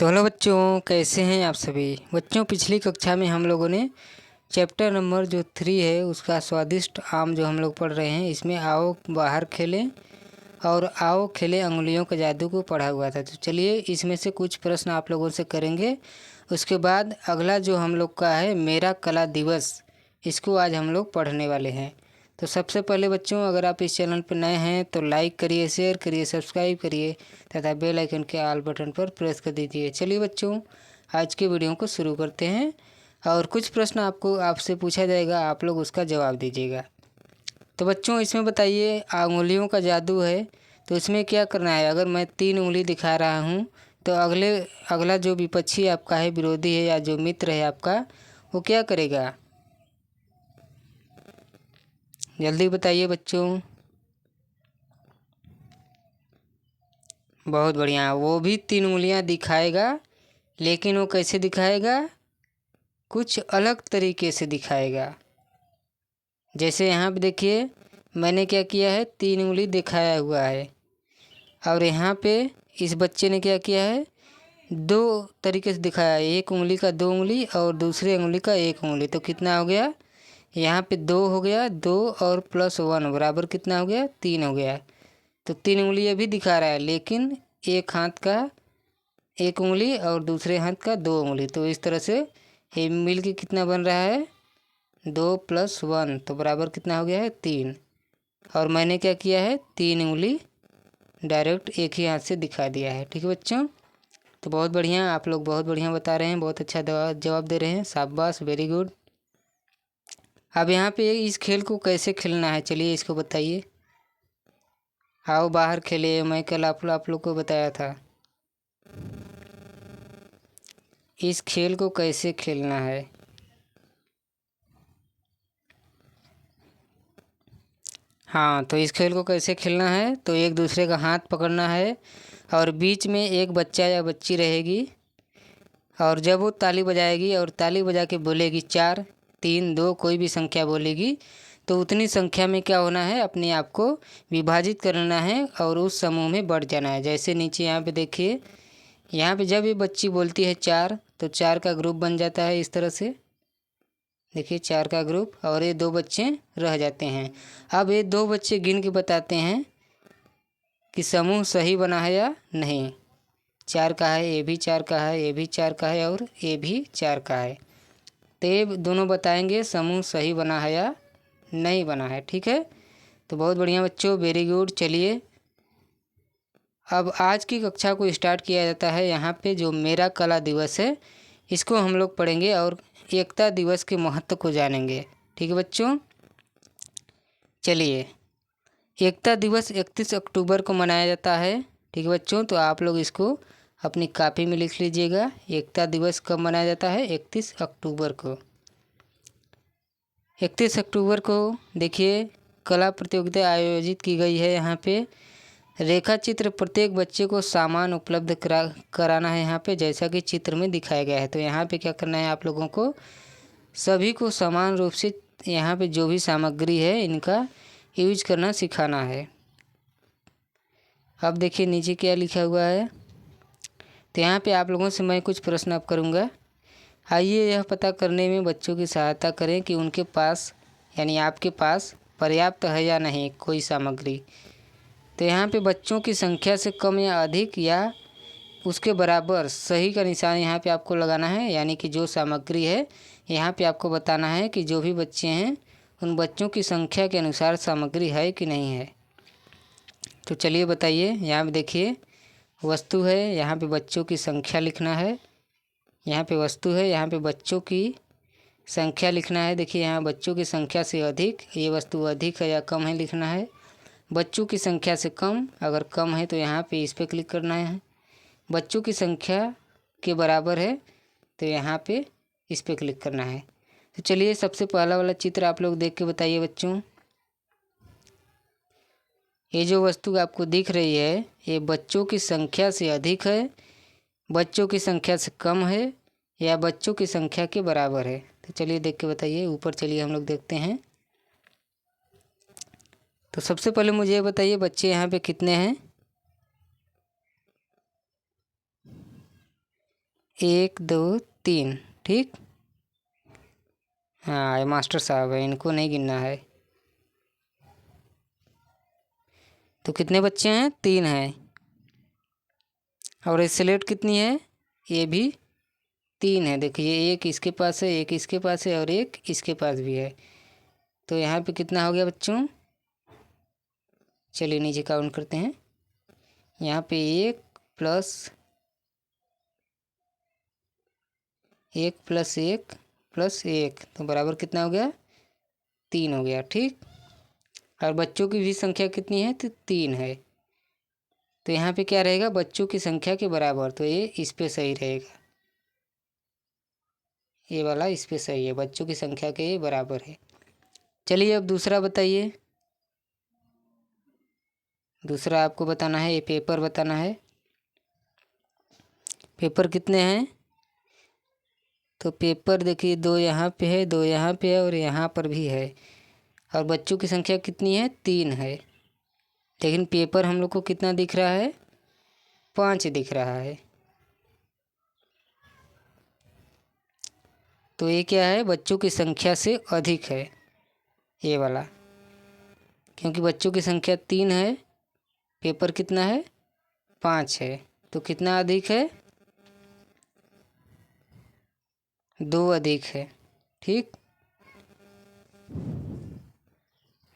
तो हेलो बच्चों, कैसे हैं आप सभी बच्चों। पिछली कक्षा में हम लोगों ने चैप्टर नंबर जो 3 है उसका स्वादिष्ट आम जो हम लोग पढ़ रहे हैं, इसमें आओ बाहर खेलें और आओ खेले अंगुलियों का जादू को पढ़ा हुआ था। तो चलिए इसमें से कुछ प्रश्न आप लोगों से करेंगे। उसके बाद अगला जो हम लोग का है मेरा कला दिवस, इसको आज हम लोग पढ़ने वाले हैं। तो सबसे पहले बच्चों, अगर आप इस चैनल पर नए हैं तो लाइक करिए, शेयर करिए, सब्सक्राइब करिए तथा बेल आइकन के ऑल बटन पर प्रेस कर दीजिए। चलिए बच्चों, आज के वीडियो को शुरू करते हैं और कुछ प्रश्न आपसे पूछा जाएगा, आप लोग उसका जवाब दीजिएगा। तो बच्चों इसमें बताइए, अंगुलियों का जादू है तो इसमें क्या करना है। अगर मैं 3 उंगली दिखा रहा हूँ तो अगला जो विपक्षी आपका है, विरोधी है या जो मित्र है आपका, वो क्या करेगा। जल्दी बताइए बच्चों। बहुत बढ़िया, वो भी 3 उंगलियां दिखाएगा, लेकिन वो कैसे दिखाएगा, कुछ अलग तरीके से दिखाएगा। जैसे यहाँ पे देखिए, मैंने क्या किया है, 3 उंगली दिखाया हुआ है और यहाँ पे इस बच्चे ने क्या किया है, 2 तरीके से दिखाया है। एक उंगली का 2 उंगली और दूसरे उंगली का 1 उंगली, तो कितना हो गया, यहाँ पे 2 हो गया, 2 और +1 बराबर कितना हो गया, 3 हो गया। तो 3 उंगली अभी दिखा रहा है, लेकिन एक हाथ का 1 उंगली और दूसरे हाथ का 2 उंगली, तो इस तरह से ये मिल के कितना बन रहा है, 2 + 1 तो बराबर कितना हो गया है, 3। और मैंने क्या किया है, 3 उंगली डायरेक्ट एक ही हाथ से दिखा दिया है। ठीक है बच्चों, तो बहुत बढ़िया, आप लोग बहुत बढ़िया बता रहे हैं, बहुत अच्छा जवाब दे रहे हैं, शाबाश, वेरी गुड। अब यहाँ पे इस खेल को कैसे खेलना है, चलिए इसको बताइए। आओ बाहर खेले, मैं कल आप लोग को बताया था। इस खेल को कैसे खेलना है। हाँ, तो इस खेल को कैसे खेलना है, तो एक दूसरे का हाथ पकड़ना है और बीच में एक बच्चा या बच्ची रहेगी और जब वो ताली बजाएगी और ताली बजा के बोलेगी 4 3 2 कोई भी संख्या बोलेगी, तो उतनी संख्या में क्या होना है, अपने आप को विभाजित करना है और उस समूह में बढ़ जाना है। जैसे नीचे यहाँ पे देखिए, यहाँ पे जब ये बच्ची बोलती है 4 तो 4 का ग्रुप बन जाता है। इस तरह से देखिए 4 का ग्रुप, और ये 2 बच्चे रह जाते हैं। अब ये 2 बच्चे गिन के बताते हैं कि समूह सही बना है या नहीं। 4 का है, ये भी 4 का है, ये भी 4 का है और ये भी 4 का है। तो ये दोनों बताएंगे समूह सही बना है या नहीं बना है। ठीक है, तो बहुत बढ़िया बच्चों, वेरी गुड। चलिए अब आज की कक्षा को स्टार्ट किया जाता है। यहाँ पे जो मेरा कला दिवस है इसको हम लोग पढ़ेंगे और एकता दिवस के महत्व को जानेंगे। ठीक है बच्चों, चलिए एकता दिवस 31 अक्टूबर को मनाया जाता है। ठीक है बच्चों, तो आप लोग इसको अपनी कॉपी में लिख लीजिएगा। एकता दिवस कब मनाया जाता है, 31 अक्टूबर को। 31 अक्टूबर को देखिए कला प्रतियोगिता आयोजित की गई है। यहाँ पे रेखा चित्र प्रत्येक बच्चे को सामान उपलब्ध कराना है यहाँ पे, जैसा कि चित्र में दिखाया गया है। तो यहाँ पे क्या करना है, आप लोगों को सभी को समान रूप से यहाँ पे जो भी सामग्री है इनका यूज करना सिखाना है। अब देखिए नीचे क्या लिखा हुआ है, तो यहाँ पे आप लोगों से मैं कुछ प्रश्न अब करूँगा। आइए यह पता करने में बच्चों की सहायता करें कि उनके पास यानी आपके पास पर्याप्त है या नहीं कोई सामग्री। तो यहाँ पे बच्चों की संख्या से कम या अधिक या उसके बराबर सही का निशान यहाँ पे आपको लगाना है, यानी कि जो सामग्री है यहाँ पे आपको बताना है कि जो भी बच्चे हैं उन बच्चों की संख्या के अनुसार सामग्री है कि नहीं है। तो चलिए बताइए, यहाँ पे देखिए वस्तु है, यहाँ पे बच्चों की संख्या लिखना है। यहाँ पे वस्तु है, यहाँ पे बच्चों की संख्या लिखना है। देखिए यहाँ बच्चों की संख्या से अधिक, ये वस्तु अधिक है या कम है लिखना है। बच्चों की संख्या से कम, अगर कम है तो यहाँ पे इस पर क्लिक करना है। बच्चों की संख्या के बराबर है तो यहाँ पे इस पर क्लिक करना है। तो चलिए सबसे पहला वाला चित्र आप लोग देख के बताइए बच्चों। ये जो वस्तु आपको दिख रही है ये बच्चों की संख्या से अधिक है, बच्चों की संख्या से कम है या बच्चों की संख्या के बराबर है। तो चलिए देख के बताइए। ऊपर चलिए हम लोग देखते हैं। तो सबसे पहले मुझे ये बताइए बच्चे यहाँ पे कितने हैं। 1 2 3। ठीक, हाँ ये मास्टर साहब है, इनको नहीं गिनना है। तो कितने बच्चे हैं? 3 हैं। और स्लेट कितनी है? ये भी 3 है। देखिए एक इसके पास है, एक इसके पास है और एक इसके पास भी है। तो यहाँ पे कितना हो गया बच्चों? चलिए नीचे काउंट करते हैं। यहाँ पे 1 प्लस 1 प्लस 1 प्लस 1 तो बराबर कितना हो गया? 3 हो गया। ठीक, और बच्चों की भी संख्या कितनी है? तो 3 है। तो यहाँ पे क्या रहेगा? बच्चों की संख्या के बराबर। तो ये इस पे सही रहेगा, ये वाला इस पे सही है, बच्चों की संख्या के बराबर है। चलिए अब दूसरा बताइए। दूसरा आपको बताना है, ये पेपर बताना है। पेपर कितने हैं? तो पेपर देखिए 2 यहाँ पे है, 2 यहाँ पे है और यहाँ पर भी है। और बच्चों की संख्या कितनी है? 3 है। लेकिन पेपर हम लोग को कितना दिख रहा है? 5 दिख रहा है। तो ये क्या है? बच्चों की संख्या से अधिक है ये वाला, क्योंकि बच्चों की संख्या 3 है, पेपर कितना है? 5 है। तो कितना अधिक है? 2 अधिक है। ठीक,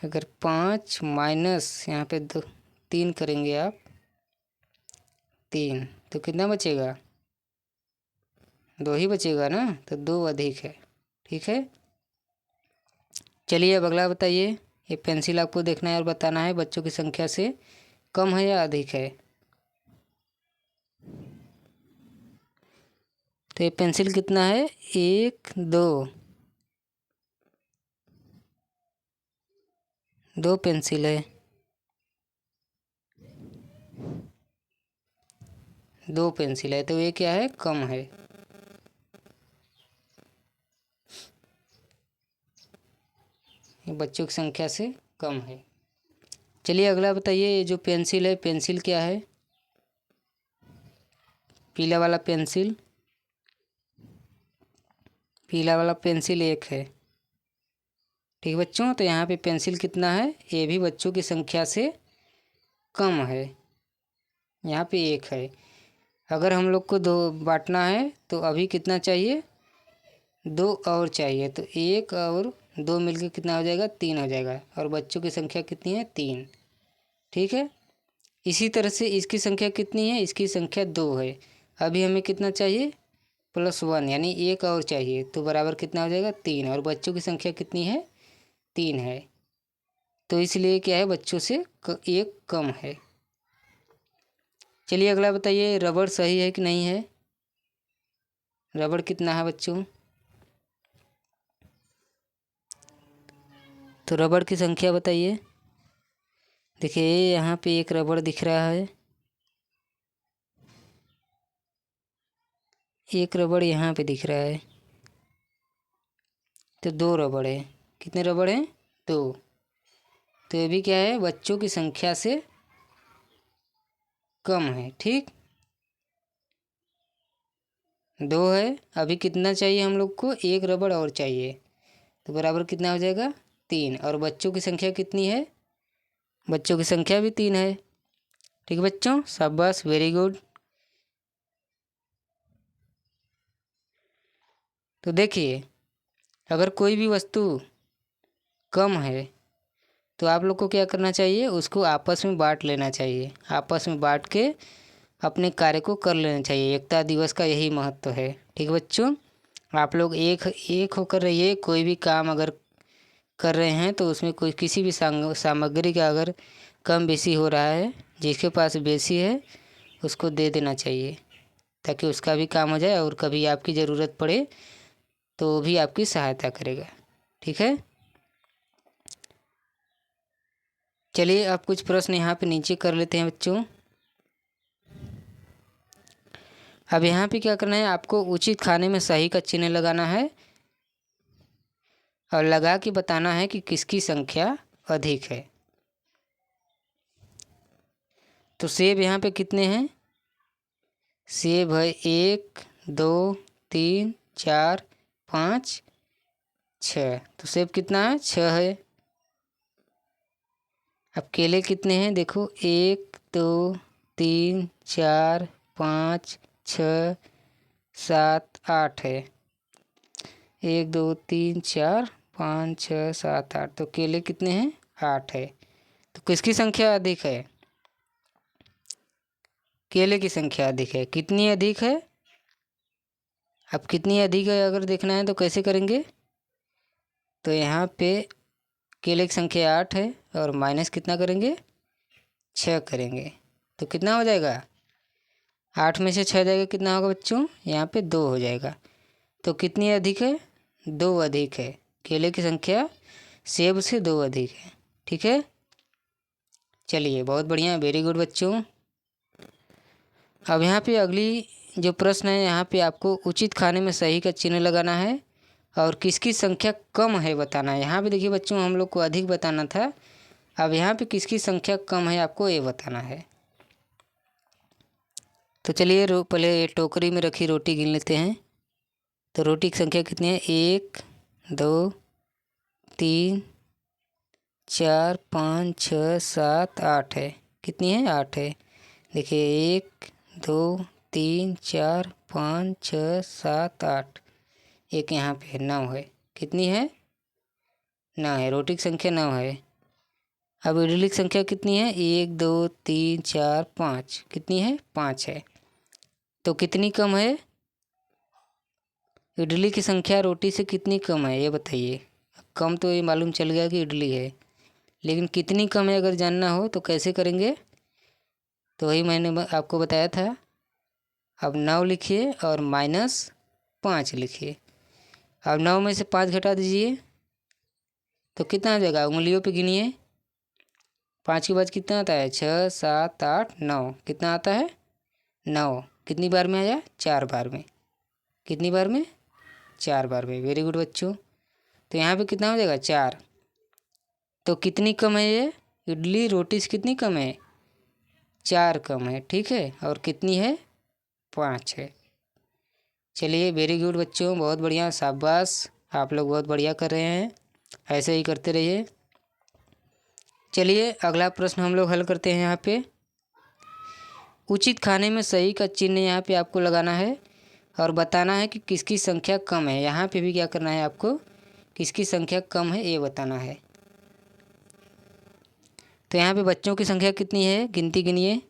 अगर 5 माइनस यहाँ पे 2 3 करेंगे आप, 3 तो कितना बचेगा? 2 ही बचेगा ना, तो 2 अधिक है। ठीक है, चलिए अब अगला बताइए। ये पेंसिल आपको देखना है और बताना है बच्चों की संख्या से कम है या अधिक है। तो ये पेंसिल कितना है? 1 2, 2 पेंसिल है, 2 पेंसिल है। तो ये क्या है? कम है। ये बच्चों की संख्या से कम है। चलिए अगला बताइए। ये जो पेंसिल है, पेंसिल क्या है? पीला वाला पेंसिल, पीला वाला पेंसिल 1 है। ठीक बच्चों, तो यहाँ पे पेंसिल कितना है? ये भी बच्चों की संख्या से कम है, यहाँ पे 1 है। अगर हम लोग को 2 बांटना है तो अभी कितना चाहिए? 2 और चाहिए। तो 1 और 2 मिलकर कितना हो जाएगा? 3 हो जाएगा। और बच्चों की संख्या कितनी है? 3। ठीक है, इसी तरह से इसकी संख्या कितनी है? इसकी संख्या 2 है। अभी हमें कितना चाहिए? +1, यानी 1 और चाहिए। तो बराबर कितना हो जाएगा? 3। और बच्चों की संख्या कितनी है? 3 है। तो इसलिए क्या है? बच्चों से 1 कम है। चलिए अगला बताइए। रबड़ सही है कि नहीं है? रबड़ कितना है बच्चों? तो रबड़ की संख्या बताइए। देखिए यहाँ पे एक रबड़ दिख रहा है, एक रबड़ यहाँ पे दिख रहा है। तो 2 रबड़ है। कितने रबड़ हैं? 2। तो ये भी क्या है? बच्चों की संख्या से कम है। ठीक, 2 है। अभी कितना चाहिए हम लोग को? 1 रबड़ और चाहिए। तो बराबर कितना हो जाएगा? 3। और बच्चों की संख्या कितनी है? बच्चों की संख्या भी 3 है। ठीक है बच्चों, शाबाश, वेरी गुड। तो देखिए, अगर कोई भी वस्तु कम है तो आप लोग को क्या करना चाहिए? उसको आपस में बांट लेना चाहिए। आपस में बांट के अपने कार्य को कर लेना चाहिए। एकता दिवस का यही महत्व है। ठीक है बच्चों, आप लोग एक एक होकर रहिए। कोई भी काम अगर कर रहे हैं तो उसमें कोई किसी भी सामग्री का अगर कम बेसी हो रहा है, जिसके पास बेसी है उसको दे देना चाहिए, ताकि उसका भी काम हो जाए और कभी आपकी ज़रूरत पड़े तो वो भी आपकी सहायता करेगा। ठीक है, चलिए आप कुछ प्रश्न यहाँ पे नीचे कर लेते हैं बच्चों। अब यहाँ पे क्या करना है? आपको उचित खाने में सही का चिन्ह लगाना है और लगा के बताना है कि किसकी संख्या अधिक है। तो सेब यहाँ पे कितने हैं? सेब है 1 2 3 4 5 6। तो सेब कितना है? 6 है। अब केले कितने हैं? देखो 1 2 3 4 5 6 7 8 है। 1 2 3 4 5 6 7 8। तो केले कितने हैं? 8 है। तो किसकी संख्या अधिक है? केले की संख्या अधिक है। कितनी अधिक है? अब कितनी अधिक है अगर देखना है तो कैसे करेंगे? तो यहाँ पे केले की संख्या 8 है और माइनस कितना करेंगे? 6 करेंगे। तो कितना हो जाएगा? 8 में से 6 जाएगा, कितना होगा बच्चों? यहाँ पे 2 हो जाएगा। तो कितनी अधिक है? 2 अधिक है। केले की संख्या सेब से 2 अधिक है। ठीक है, चलिए बहुत बढ़िया, वेरी गुड बच्चों। अब यहाँ पे अगली जो प्रश्न है, यहाँ पे आपको उचित खाने में सही का चिन्ह लगाना है और किसकी संख्या कम है बताना है। यहाँ पे देखिए बच्चों, हम लोग को अधिक बताना था, अब यहाँ पे किसकी संख्या कम है आपको ये बताना है। तो चलिए पहले टोकरी में रखी रोटी गिन लेते हैं। तो रोटी की संख्या कितनी है? 1 2 3 4 5 6 7 8 है। कितनी है? 8 है। देखिए 1 2 3 4 5 6 7 8, एक यहाँ पे 9 है। कितनी है? 9 है। रोटी की संख्या 9 है। अब इडली की संख्या कितनी है? 1 2 3 4 5। कितनी है? 5 है। तो कितनी कम है? इडली की संख्या रोटी से कितनी कम है ये बताइए। कम तो ये मालूम चल गया कि इडली है, लेकिन कितनी कम है अगर जानना हो तो कैसे करेंगे? तो वही मैंने आपको बताया था। अब 9 लिखिए और -5 लिखिए। अब 9 में से 5 घटा दीजिए तो कितना आ जाएगा? उंगलियों पे गिनिए। 5 के बाद कितना आता है? 6 7 8 9। कितना आता है? 9। कितनी बार में आया? 4 बार में। कितनी बार में? 4 बार में। वेरी गुड बच्चों। तो यहाँ पे कितना हो जाएगा? 4। तो कितनी कम है ये? इडली रोटी से कितनी कम है? 4 कम है। ठीक है, और कितनी है? 5 है। चलिए वेरी गुड बच्चों, बहुत बढ़िया, शाबाश, आप लोग बहुत बढ़िया कर रहे हैं, ऐसे ही करते रहिए। चलिए अगला प्रश्न हम लोग हल करते हैं। यहाँ पे उचित खाने में सही का चिन्ह यहाँ पे आपको लगाना है और बताना है कि किसकी संख्या कम है। यहाँ पे भी क्या करना है आपको? किसकी संख्या कम है ये बताना है। तो यहाँ पे बच्चों की संख्या कितनी है? गिनती गिनिए।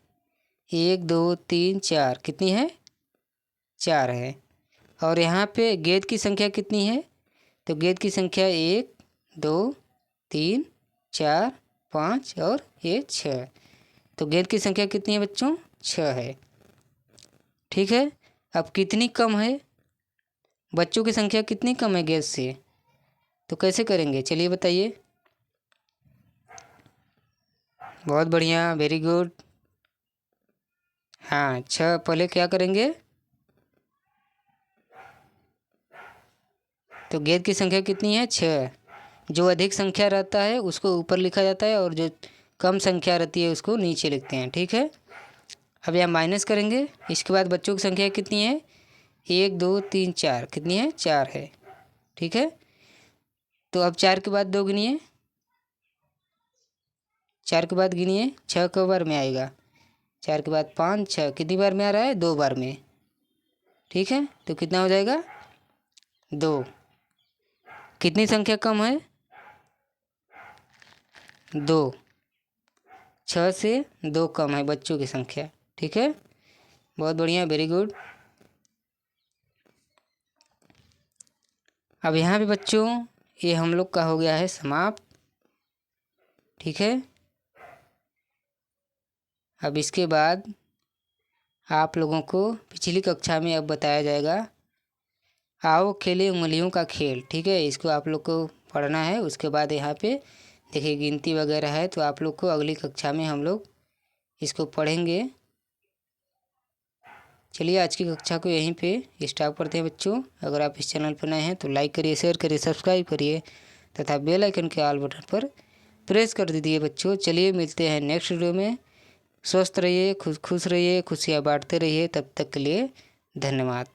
1 2 3 4। कितनी है? 4 है। और यहाँ पे गेंद की संख्या कितनी है? तो गेंद की संख्या 1 2 3 4 5 और ये 6। तो गेंद की संख्या कितनी है बच्चों? 6 है। ठीक है, अब कितनी कम है? बच्चों की संख्या कितनी कम है गेंद से? तो कैसे करेंगे चलिए बताइए। बहुत बढ़िया, वेरी गुड। हाँ 6। पहले क्या करेंगे? तो गेंद की संख्या कितनी है? 6। जो अधिक संख्या रहता है उसको ऊपर लिखा जाता है और जो कम संख्या रहती है उसको नीचे लिखते हैं। ठीक है, अब यहाँ माइनस करेंगे। इसके बाद बच्चों की संख्या कितनी है? 1 2 3 4। कितनी है? 4 है। ठीक है, तो अब 4 के बाद 2 गिनिए। 4 के बाद गिनिए, 6 कई बार में आएगा? 4 के बाद 5 6। कितनी बार में आ रहा है? 2 बार में। ठीक है, तो कितना हो जाएगा? 2। कितनी संख्या कम है? 2। 6 से 2 कम है बच्चों की संख्या। ठीक है, बहुत बढ़िया, वेरी गुड। अब यहाँ पे बच्चों ये हम लोग का हो गया है समाप्त। ठीक है, अब इसके बाद आप लोगों को पिछली कक्षा में अब बताया जाएगा आओ खेले उंगलियों का खेल। ठीक है, इसको आप लोग को पढ़ना है। उसके बाद यहाँ पे देखिए गिनती वगैरह है, तो आप लोग को अगली कक्षा में हम लोग इसको पढ़ेंगे। चलिए आज की कक्षा को यहीं पे स्टॉप करते हैं बच्चों। अगर आप इस चैनल पर नए हैं तो लाइक करिए, शेयर करिए, सब्सक्राइब करिए तथा बेल आइकन के ऑल बटन पर प्रेस कर दीजिए बच्चों। चलिए मिलते हैं नेक्स्ट वीडियो में। स्वस्थ रहिए, खुश रहिए, खुशियाँ बांटते रहिए। तब तक के लिए धन्यवाद।